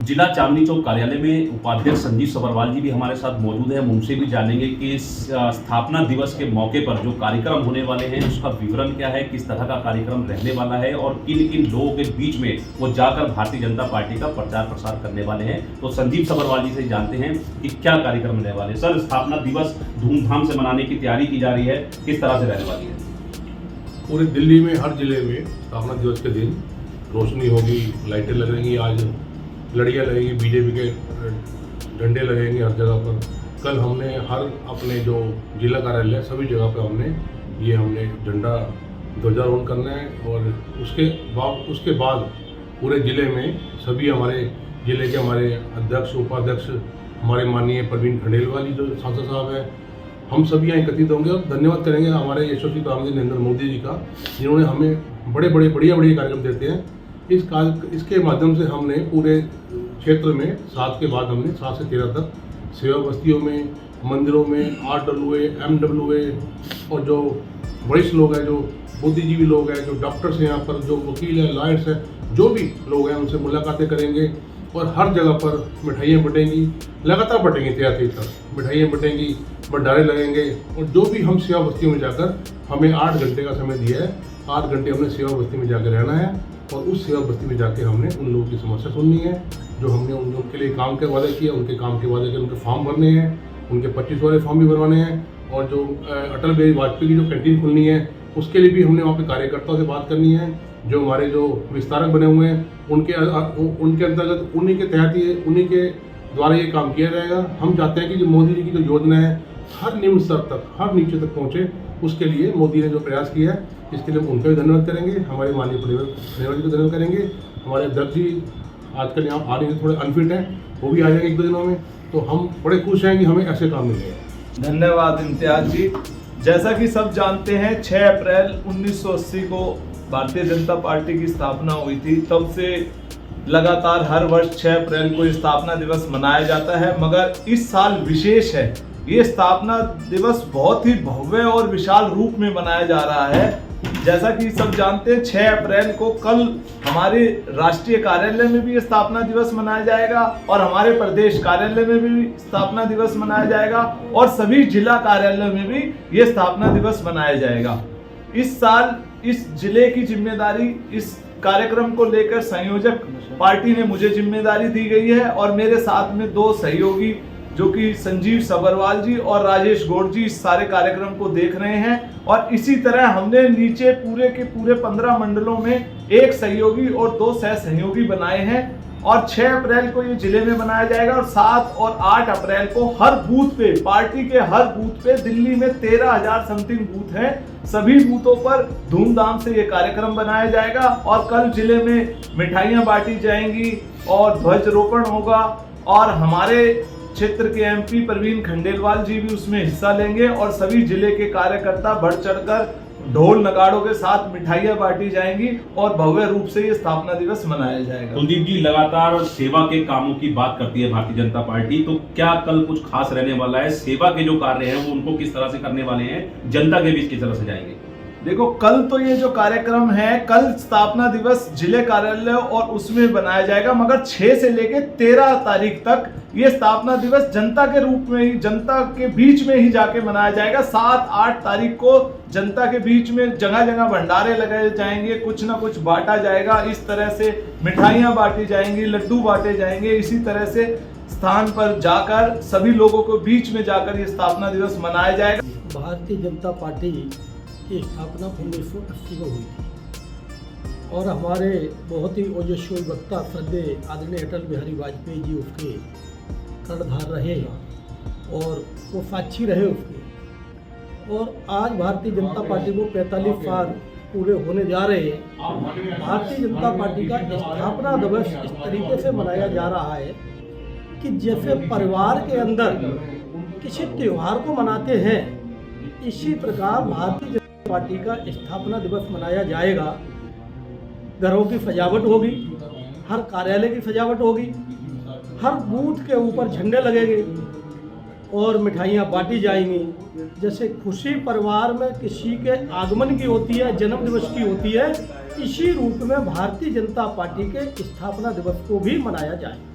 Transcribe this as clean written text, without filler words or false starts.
जिला चांदनी चौक कार्यालय में उपाध्यक्ष संजीव सबरवाल जी भी हमारे साथ मौजूद हैं। हम उनसे भी जानेंगे कि इस स्थापना दिवस के मौके पर जो कार्यक्रम होने वाले हैं उसका विवरण क्या है, किस तरह का कार्यक्रम रहने वाला है और किन किन लोगों के बीच में वो जाकर भारतीय जनता पार्टी का प्रचार प्रसार करने वाले हैं। तो संजीव सबरवाल जी से जानते हैं कि क्या कार्यक्रम रहने वाले हैं। सर, स्थापना दिवस धूमधाम से मनाने की तैयारी की जा रही है, किस तरह से रहने वाली है? पूरे दिल्ली में हर जिले में स्थापना दिवस के दिन रोशनी होगी, लाइटें लगेंगी, आज लड़ियाँ लगेंगी, बीजेपी के डंडे लगेंगे हर जगह पर। कल हमने हर अपने जो जिला कार्यालय सभी जगह पे हमने झंडा ध्वजारोहण करना है और उसके बाद पूरे ज़िले में सभी हमारे ज़िले के हमारे अध्यक्ष उपाध्यक्ष हमारे माननीय प्रवीण खंडेलवाल जी जो सांसद साहब हैं, हम सभी यहाँ एकत्रित होंगे और धन्यवाद करेंगे हमारे यशस्वी प्रधानमंत्री नरेंद्र मोदी जी का, जिन्होंने हमें बढ़िया कार्यक्रम देते हैं। इसके माध्यम से हमने पूरे क्षेत्र में 7 के बाद हमने 7 से 13 तक सेवा बस्तियों में, मंदिरों में, RWA, MWA और जो वरिष्ठ लोग हैं, जो बुद्धिजीवी लोग हैं, जो डॉक्टर्स हैं, यहाँ पर जो वकील हैं, लॉयर्स हैं, जो भी लोग हैं उनसे मुलाकातें करेंगे और हर जगह पर मिठाइयाँ बटेंगी, लगातार बटेंगी 13 तक मिठाइयाँ बटेंगी, भंडारे लगेंगे और जो भी हम सेवा बस्तियों में जाकर हमें 8 घंटे का समय दिया है, 8 घंटे हमने सेवा बस्ती में जाकर रहना है और उस सेवा बस्ती में जाके हमने उन लोगों की समस्या सुननी है, जो हमने उनके लिए काम के वादे किए, उनके काम के वादे के उनके फॉर्म भरने हैं, उनके 25 वाले फॉर्म भी भरवाने हैं और जो अटल बिहारी वाजपेयी की जो कैंटीन खुलनी है उसके लिए भी हमने वहाँ पे कार्यकर्ताओं से बात करनी है। जो हमारे जो विस्तारक बने हुए हैं उनके अंतर्गत उन्हीं के तहत ही उन्हीं के द्वारा ये काम किया जाएगा। हम चाहते हैं कि जो मोदी जी की जो योजना है हर निम्न स्तर तक, हर नीचे तक पहुँचे, उसके लिए मोदी ने जो प्रयास किया है इसके लिए हम उनका भी धन्यवाद करेंगे, हमारे माननीय खंडेलवाल जी को धन्यवाद करेंगे। हमारे अध्यक्ष जी आजकल यहाँ आ रहे हैं, थोड़े अनफिट हैं, वो भी आ जाएंगे 1-2 दिनों में, तो हम बड़े खुश हैं कि हमें ऐसे काम मिलेगा। धन्यवाद इम्तियाज जी। जैसा कि सब जानते हैं 6 अप्रैल 1980 को भारतीय जनता पार्टी की स्थापना हुई थी। तब से लगातार हर वर्ष 6 अप्रैल को स्थापना दिवस मनाया जाता है, मगर इस साल विशेष है। ये स्थापना दिवस बहुत ही भव्य और विशाल रूप में मनाया जा रहा है। जैसा कि सब जानते हैं 6 अप्रैल को कल हमारे राष्ट्रीय कार्यालय में भी स्थापना दिवस मनाया जाएगा और हमारे प्रदेश कार्यालय में भी स्थापना दिवस मनाया जाएगा और सभी जिला कार्यालय में भी ये स्थापना दिवस मनाया जाएगा। इस साल इस जिले की जिम्मेदारी, इस कार्यक्रम को लेकर संयोजक पार्टी ने मुझे जिम्मेदारी दी गई है और मेरे साथ में 2 सहयोगी जो कि संजीव सबरवाल जी और राजेश गौड़ जी इस सारे कार्यक्रम को देख रहे हैं और इसी तरह हमने नीचे पूरे के पूरे 15 मंडलों में 1 सहयोगी और 2 सह सहयोगी बनाए हैं और 6 अप्रैल को ये जिले में मनाया जाएगा और 7 और 8 अप्रैल को हर बूथ पे, पार्टी के हर बूथ पे, दिल्ली में 13,000 समथिंग बूथ हैं, सभी बूथों पर धूमधाम से ये कार्यक्रम बनाया जाएगा और कल जिले में मिठाइयाँ बांटी जाएंगी और ध्वजारोहण होगा और हमारे क्षेत्र के MP प्रवीण खंडेलवाल जी भी उसमें हिस्सा लेंगे और सभी जिले के कार्यकर्ता बढ़ चढ़कर ढोल नगाड़ों के साथ मिठाइयाँ बांटी जाएंगी और भव्य रूप से ये स्थापना दिवस मनाया जाएगा। कुलदीप जी, लगातार सेवा के कामों की बात करती है भारतीय जनता पार्टी, तो क्या कल कुछ खास रहने वाला है? सेवा के जो कार्य हैं वो उनको किस तरह से करने वाले हैं, जनता के बीच किस तरह से जाएंगे? देखो, कल तो ये जो कार्यक्रम है, कल स्थापना दिवस जिले कार्यालय और उसमें बनाया जाएगा, मगर 6 से लेकर 13 तारीख तक ये स्थापना दिवस जनता के रूप में ही, जनता के बीच में ही जाके मनाया जाएगा। 7-8 तारीख को जनता के बीच में जगह जगह भंडारे लगाए जाएंगे, कुछ ना कुछ बांटा जाएगा, इस तरह से मिठाइयाँ बांटी जाएंगी, लड्डू बांटे जाएंगे। इसी तरह से स्थान पर जाकर सभी लोगों को बीच में जाकर ये स्थापना दिवस मनाया जाएगा। भारतीय जनता पार्टी की स्थापना 1980 में हुई थी और हमारे बहुत ही ओजस्वी वक्ता श्रद्धेय आदरणीय अटल बिहारी वाजपेयी जी उसके कर्णधार रहे और वो साक्षी रहे उसके। और आज भारतीय जनता पार्टी को 45 साल पूरे होने जा रहे हैं। भारतीय जनता पार्टी का स्थापना दिवस इस तरीके से मनाया जा रहा है कि जैसे परिवार के अंदर किसी त्यौहार को मनाते हैं, इसी प्रकार भारतीय पार्टी का स्थापना दिवस मनाया जाएगा। घरों की सजावट होगी, हर कार्यालय की सजावट होगी, हर बूथ के ऊपर झंडे लगेंगे और मिठाइयाँ बांटी जाएंगी। जैसे खुशी परिवार में किसी के आगमन की होती है, जन्म दिवस की होती है, इसी रूप में भारतीय जनता पार्टी के स्थापना दिवस को भी मनाया जाएगा।